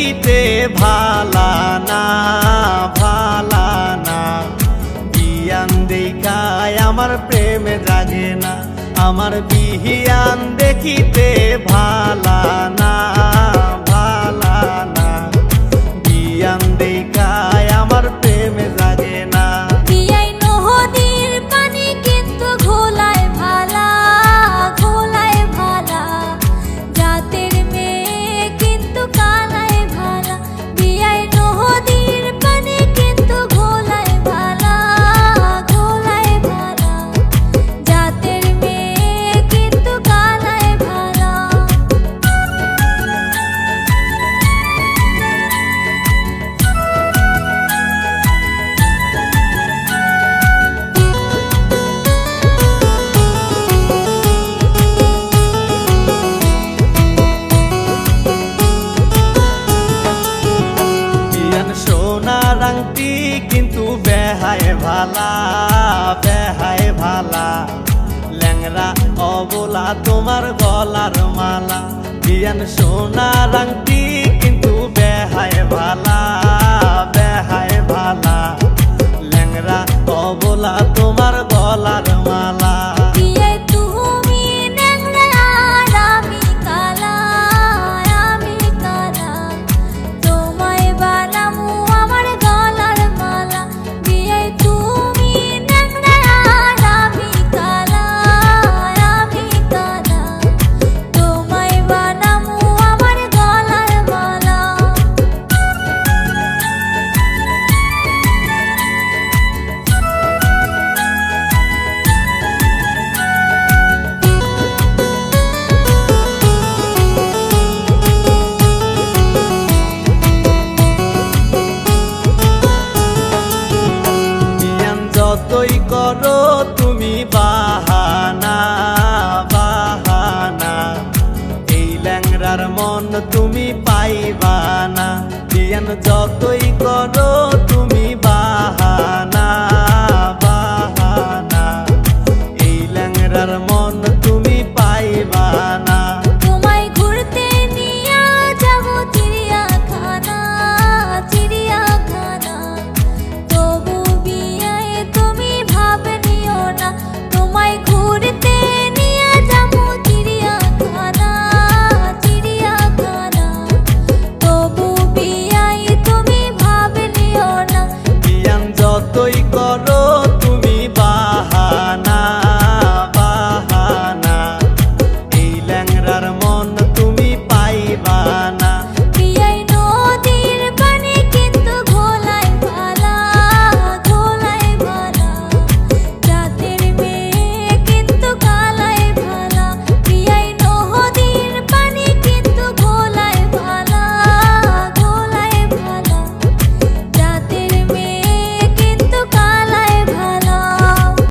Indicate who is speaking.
Speaker 1: দেখিতে ভালা না ভালা না, বিয়ান দেখায় আমার প্রেমে জাগে না, আমার বিহিয়ান দেখিতে ভালা না ভালা না, বিয়ান দেখায় আমার প্রেমে জাগে না।
Speaker 2: বিয়াই নদীর পানি কিন্তু ঘোলায় ভালা ঘোলায় ভালা, জাতের মেয়ে কিন্তু কানায় ভালা। বিয়াই নদীর পানি কিন্তু ঘোলায় ভালা ঘোলায় ভালা, জাতের মেয়ে কিন্তু কানায় ভালা।
Speaker 1: সোনার আংটি কিন্তু বেহায় ভালা বেহায় ভালা, ল্যাংরা অবলা তোমার গলার মালা। বিয়ান সোনার আংটি কিন্তু বেহায় ভালা বেহায় ভালা, ল্যাংরা অবলা তোমার গলার মালা।